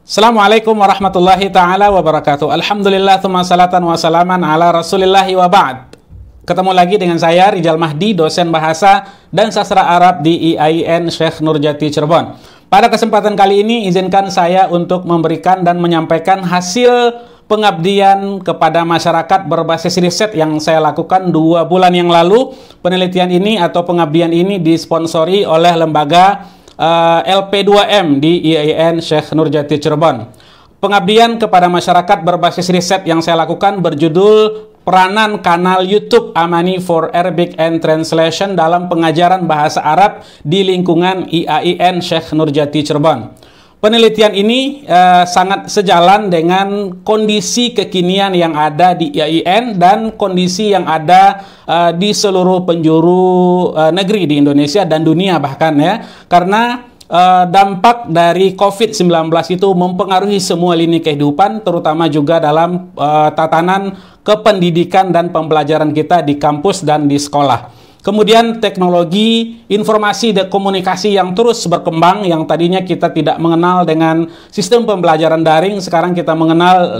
Assalamualaikum warahmatullahi ta'ala wabarakatuh. Alhamdulillah, tsumma salatan wa salaman ala rasulillahi wa ba'd. Ketemu lagi dengan saya, Rijal Mahdi, dosen bahasa dan sastra Arab di IAIN Syekh Nurjati Cirebon. Pada kesempatan kali ini, izinkan saya untuk memberikan dan menyampaikan hasil pengabdian kepada masyarakat berbasis riset yang saya lakukan 2 bulan yang lalu. Penelitian ini atau pengabdian ini disponsori oleh lembaga LP2M di IAIN Syekh Nurjati Cirebon. Pengabdian kepada masyarakat berbasis riset yang saya lakukan berjudul Peranan Kanal YouTube Amani for Arabic and Translation dalam pengajaran bahasa Arab di lingkungan IAIN Syekh Nurjati Cirebon. Penelitian ini sangat sejalan dengan kondisi kekinian yang ada di IAIN dan kondisi yang ada di seluruh penjuru negeri di Indonesia dan dunia bahkan ya. Karena dampak dari COVID-19 itu mempengaruhi semua lini kehidupan, terutama juga dalam tatanan kependidikan dan pembelajaran kita di kampus dan di sekolah. Kemudian teknologi informasi dan komunikasi yang terus berkembang, yang tadinya kita tidak mengenal dengan sistem pembelajaran daring, sekarang kita mengenal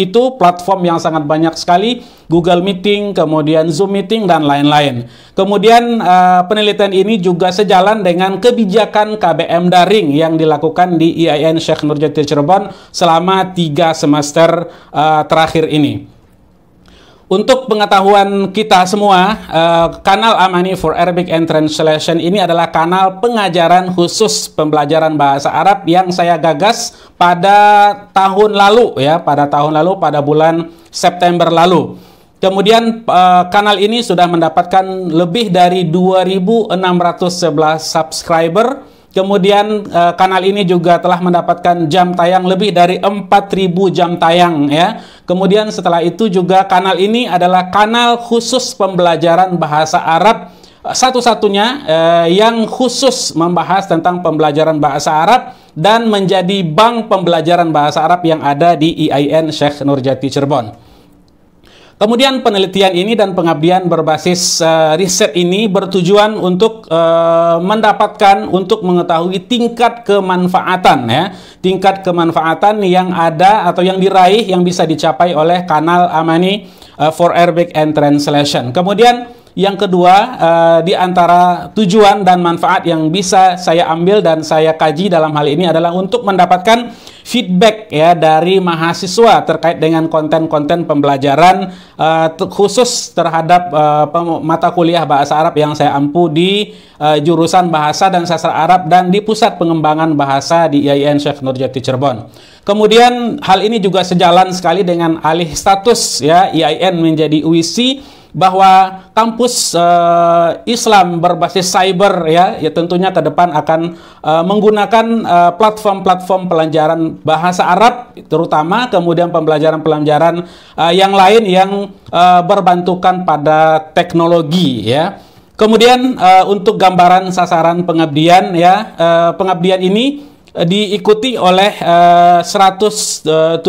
itu platform yang sangat banyak sekali, Google Meeting, kemudian Zoom Meeting, dan lain-lain. Kemudian penelitian ini juga sejalan dengan kebijakan KBM daring yang dilakukan di IAIN Syekh Nurjati Cirebon selama 3 semester terakhir ini. Untuk pengetahuan kita semua, kanal Amani for Arabic and Translation ini adalah kanal pengajaran khusus pembelajaran bahasa Arab yang saya gagas pada tahun lalu ya, pada bulan September lalu. Kemudian kanal ini sudah mendapatkan lebih dari 2.611 subscriber. Kemudian kanal ini juga telah mendapatkan jam tayang lebih dari 4.000 jam tayang ya. Kemudian setelah itu juga kanal ini adalah kanal khusus pembelajaran bahasa Arab satu-satunya yang khusus membahas tentang pembelajaran bahasa Arab dan menjadi bank pembelajaran bahasa Arab yang ada di IAIN Syekh Nurjati Cirebon. Kemudian penelitian ini dan pengabdian berbasis riset ini bertujuan untuk untuk mengetahui tingkat kemanfaatan ya, tingkat kemanfaatan yang ada atau yang diraih yang bisa dicapai oleh kanal Amani for Arabic and Translation. Kemudian yang kedua, di antara tujuan dan manfaat yang bisa saya ambil dan saya kaji dalam hal ini adalah untuk mendapatkan feedback ya dari mahasiswa terkait dengan konten-konten pembelajaran khusus terhadap mata kuliah bahasa Arab yang saya ampu di jurusan Bahasa dan Sastra Arab dan di Pusat Pengembangan Bahasa di IAIN Syekh Nurjati Cirebon. Kemudian hal ini juga sejalan sekali dengan alih status ya IAIN menjadi UIC, bahwa kampus Islam berbasis cyber ya tentunya ke depan akan menggunakan platform-platform pelajaran bahasa Arab terutama, kemudian pembelajaran-pembelajaran yang lain yang berbantukan pada teknologi ya. Kemudian untuk gambaran sasaran pengabdian ya, pengabdian ini diikuti oleh 173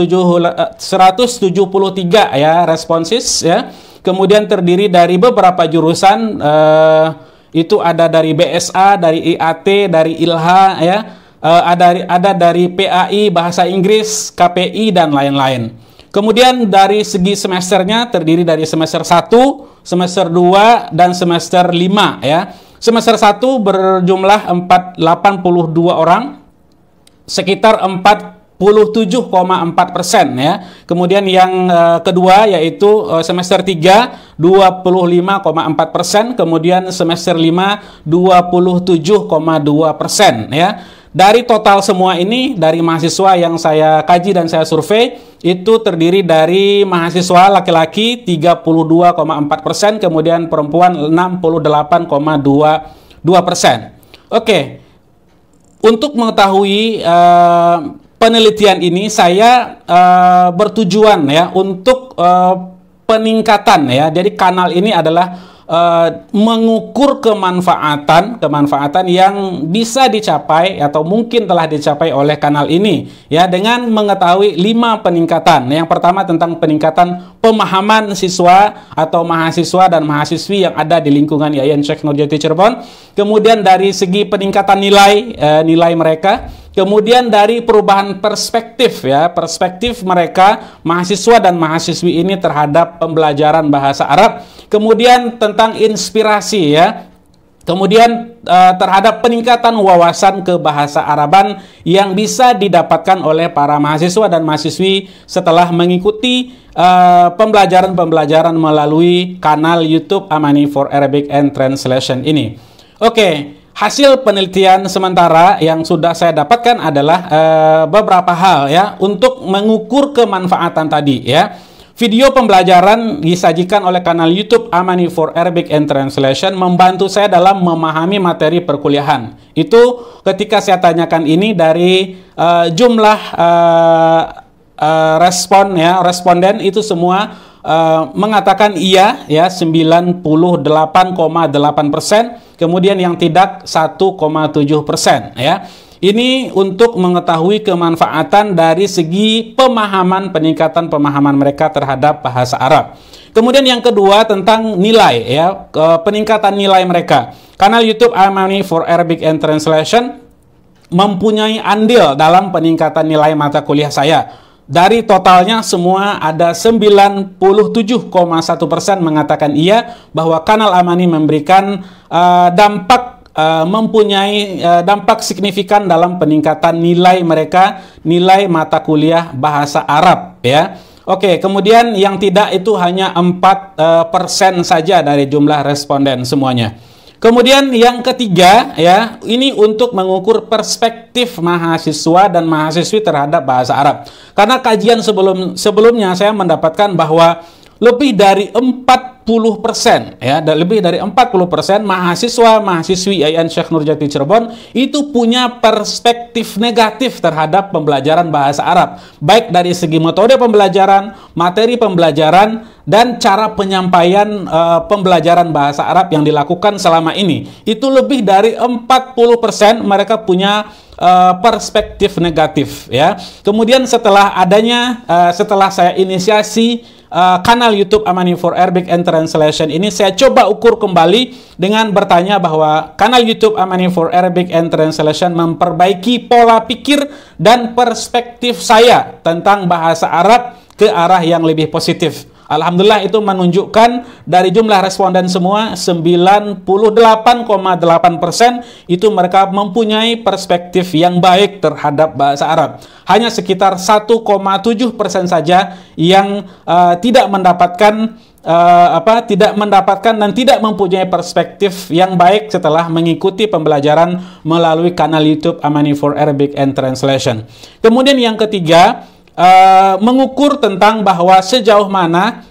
ya responsis ya. Kemudian terdiri dari beberapa jurusan, itu ada dari BSA, dari IAT, dari ILHA, ya, ada dari PAI, Bahasa Inggris, KPI, dan lain-lain. Kemudian dari segi semesternya terdiri dari semester 1, semester 2, dan semester 5. Ya. Semester 1 berjumlah 82 orang, sekitar 47,4% ya. Kemudian yang kedua yaitu semester 3 25,4%, kemudian semester 5 27,2% ya. Dari total semua ini dari mahasiswa yang saya kaji dan saya survei itu terdiri dari mahasiswa laki-laki 32,4%, kemudian perempuan 68,22%. Oke. Untuk mengetahui penelitian ini saya bertujuan ya untuk peningkatan ya. Jadi kanal ini adalah mengukur kemanfaatan yang bisa dicapai atau mungkin telah dicapai oleh kanal ini ya, dengan mengetahui 5 peningkatan. Yang pertama tentang peningkatan pemahaman siswa atau mahasiswa dan mahasiswi yang ada di lingkungan IAIN Syekh Nurjati Cirebon. Kemudian dari segi peningkatan nilai mereka. Kemudian dari perubahan perspektif ya, perspektif mereka mahasiswa dan mahasiswi ini terhadap pembelajaran bahasa Arab. Kemudian tentang inspirasi ya. Kemudian terhadap peningkatan wawasan kebahasa Araban yang bisa didapatkan oleh para mahasiswa dan mahasiswi setelah mengikuti pembelajaran melalui kanal YouTube Amani for Arabic and Translation ini. Oke. Hasil penelitian sementara yang sudah saya dapatkan adalah beberapa hal ya untuk mengukur kemanfaatan tadi ya. Video pembelajaran disajikan oleh kanal YouTube Amani for Arabic and Translation membantu saya dalam memahami materi perkuliahan. Itu ketika saya tanyakan ini dari jumlah responden itu semua mengatakan iya ya 98,8%. Kemudian yang tidak 1,7% ya. Ini untuk mengetahui kemanfaatan dari segi peningkatan pemahaman mereka terhadap bahasa Arab. Kemudian yang kedua tentang nilai ya, peningkatan nilai mereka. Kanal YouTube Amani for Arabic and Translation mempunyai andil dalam peningkatan nilai mata kuliah saya. Dari totalnya semua ada 97,1% mengatakan iya bahwa kanal Amani memberikan mempunyai dampak signifikan dalam peningkatan nilai mereka, nilai mata kuliah bahasa Arab ya. Oke, kemudian yang tidak itu hanya 4% saja dari jumlah responden semuanya. Kemudian yang ketiga ya, ini untuk mengukur perspektif mahasiswa dan mahasiswi terhadap bahasa Arab. Karena kajian sebelumnya saya mendapatkan bahwa lebih dari 40% ya, lebih dari 40% mahasiswa-mahasiswi IAIN Syekh Nurjati Cirebon itu punya perspektif negatif terhadap pembelajaran bahasa Arab, baik dari segi metode pembelajaran, materi pembelajaran, dan cara penyampaian pembelajaran bahasa Arab yang dilakukan selama ini. Itu lebih dari 40% mereka punya perspektif negatif ya. Kemudian setelah saya inisiasi kanal YouTube Amani for Arabic and Translation ini, saya coba ukur kembali dengan bertanya bahwa kanal YouTube Amani for Arabic and Translation memperbaiki pola pikir dan perspektif saya tentang bahasa Arab ke arah yang lebih positif. Alhamdulillah itu menunjukkan dari jumlah responden semua 98,8% itu mereka mempunyai perspektif yang baik terhadap bahasa Arab. Hanya sekitar 1,7% saja yang tidak mendapatkan dan tidak mempunyai perspektif yang baik setelah mengikuti pembelajaran melalui kanal YouTube Amani for Arabic and Translation. Kemudian yang ketiga, mengukur tentang bahwa sejauh mana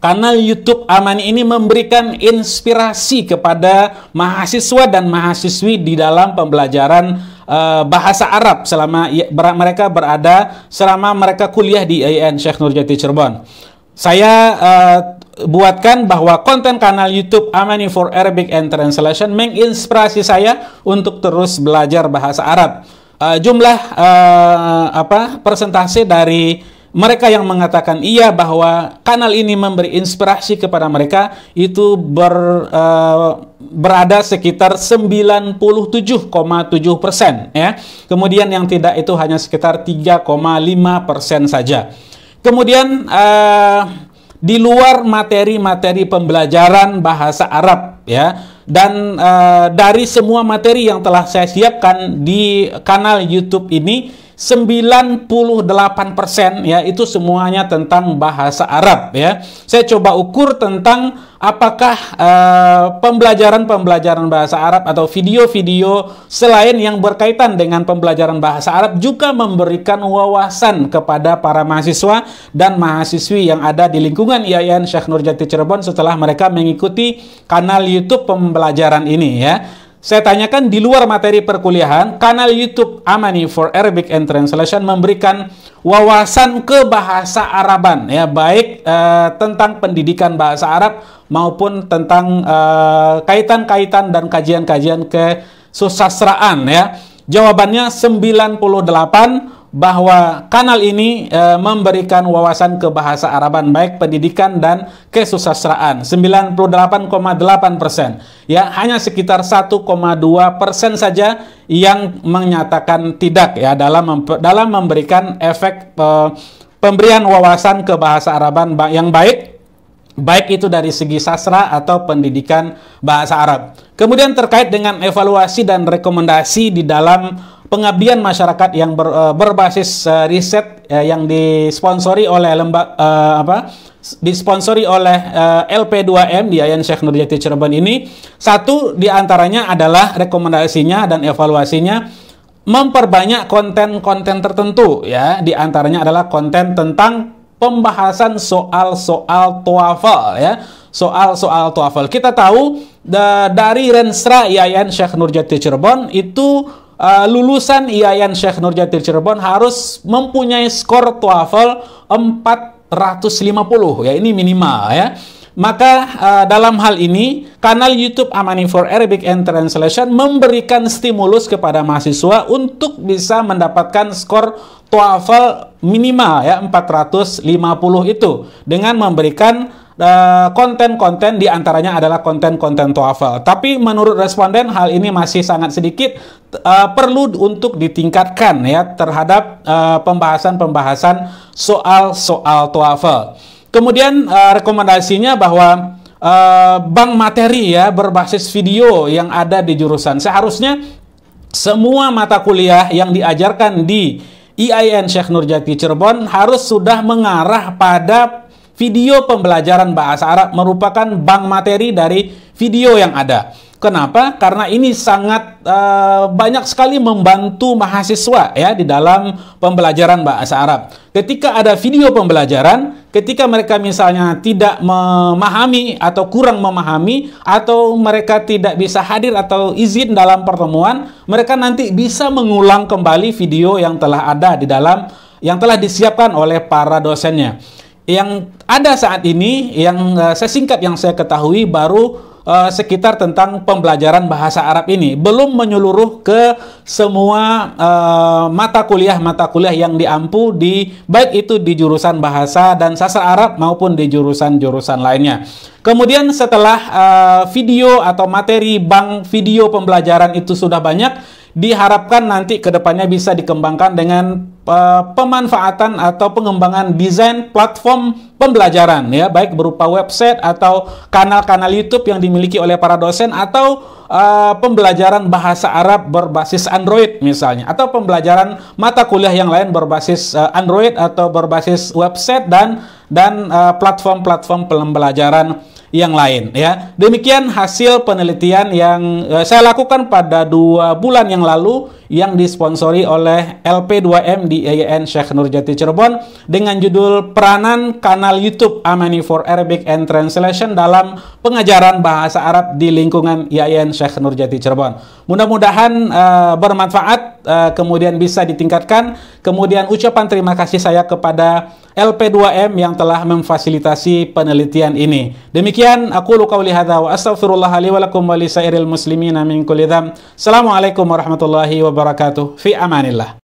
kanal YouTube Amani ini memberikan inspirasi kepada mahasiswa dan mahasiswi di dalam pembelajaran bahasa Arab selama mereka kuliah di IAIN Syekh Nurjati Cirebon. Saya buatkan bahwa konten kanal YouTube Amani for Arabic and Translation menginspirasi saya untuk terus belajar bahasa Arab. Persentase dari mereka yang mengatakan iya bahwa kanal ini memberi inspirasi kepada mereka itu berada sekitar 97,7% ya. Kemudian yang tidak itu hanya sekitar 3,5% saja. Kemudian di luar materi-materi pembelajaran bahasa Arab ya, dan dari semua materi yang telah saya siapkan di kanal YouTube ini, 98% ya itu semuanya tentang bahasa Arab ya. Saya coba ukur tentang apakah pembelajaran bahasa Arab atau video-video selain yang berkaitan dengan pembelajaran bahasa Arab juga memberikan wawasan kepada para mahasiswa dan mahasiswi yang ada di lingkungan IAIN Syekh Nurjati Cirebon setelah mereka mengikuti kanal YouTube pembelajaran ini ya. saya tanyakan di luar materi perkuliahan, kanal YouTube Amani for Arabic and Translation memberikan wawasan kebahasa Araban, ya, baik tentang pendidikan bahasa Arab maupun tentang kaitan-kaitan dan kajian-kajian kesusastraan, ya. Jawabannya 98, bahwa kanal ini memberikan wawasan kebahasa Araban baik pendidikan dan kesusastraan. 98,8%. Ya, hanya sekitar 1,2% saja yang menyatakan tidak, ya, dalam memberikan efek pemberian wawasan kebahasa Araban yang baik itu dari segi sastra atau pendidikan bahasa Arab. Kemudian terkait dengan evaluasi dan rekomendasi di dalam pengabdian masyarakat yang berbasis riset yang disponsori oleh LP2M di IAIN Syekh Nurjati Cirebon ini. Satu di antaranya adalah rekomendasinya dan evaluasinya memperbanyak konten-konten tertentu, ya. Di antaranya adalah konten tentang pembahasan soal-soal TOEFL, ya. Soal-soal TOEFL. Kita tahu dari Renstra IAIN Syekh Nurjati Cirebon itu lulusan IAIN Syekh Nurjati Cirebon harus mempunyai skor TOEFL 450, ya, ini minimal, ya. Maka dalam hal ini kanal YouTube Amani for Arabic and Translation memberikan stimulus kepada mahasiswa untuk bisa mendapatkan skor TOEFL minimal, ya, 450 itu dengan memberikan konten-konten di antaranya adalah konten-konten TOEFL. Tapi menurut responden hal ini masih sangat sedikit, perlu untuk ditingkatkan, ya, terhadap pembahasan-pembahasan soal-soal TOEFL. Kemudian rekomendasinya bahwa bank materi, ya, berbasis video yang ada di jurusan. Seharusnya semua mata kuliah yang diajarkan di IAIN Syekh Nurjati Cirebon harus sudah mengarah pada video pembelajaran bahasa Arab, merupakan bank materi dari video yang ada. Kenapa? Karena ini sangat banyak sekali membantu mahasiswa, ya, di dalam pembelajaran bahasa Arab. Ketika ada video pembelajaran, ketika mereka misalnya tidak memahami atau kurang memahami, atau mereka tidak bisa hadir atau izin dalam pertemuan, mereka nanti bisa mengulang kembali video yang telah ada di dalam, yang telah disiapkan oleh para dosennya. Yang ada saat ini, yang sesingkat yang saya ketahui, baru sekitar tentang pembelajaran bahasa Arab ini, belum menyeluruh ke semua mata kuliah yang diampu baik itu di jurusan bahasa dan sastra Arab maupun di jurusan-jurusan lainnya. Kemudian setelah video atau materi bank video pembelajaran itu sudah banyak, diharapkan nanti ke depannya bisa dikembangkan dengan pemanfaatan atau pengembangan desain platform pembelajaran, ya, baik berupa website atau kanal-kanal YouTube yang dimiliki oleh para dosen, atau pembelajaran bahasa Arab berbasis Android misalnya, atau pembelajaran mata kuliah yang lain berbasis Android atau berbasis website dan platform-platform pembelajaran yang lain, ya. Demikian hasil penelitian yang saya lakukan pada 2 bulan yang lalu yang disponsori oleh LP2M di IAIN Syekh Nurjati Cirebon dengan judul Peranan Kanal YouTube Amani for Arabic and Translation dalam pengajaran bahasa Arab di lingkungan IAIN Syekh Nurjati Cirebon. Mudah-mudahan bermanfaat, kemudian bisa ditingkatkan. Kemudian ucapan terima kasih saya kepada LP2M yang telah memfasilitasi penelitian ini. Demikian aku qauli hadza wa astaghfirullah li wa lakum wa li sairil muslimina min kulli dzam. Assalamualaikum warahmatullahi wabarakatuh. Fi amanillah.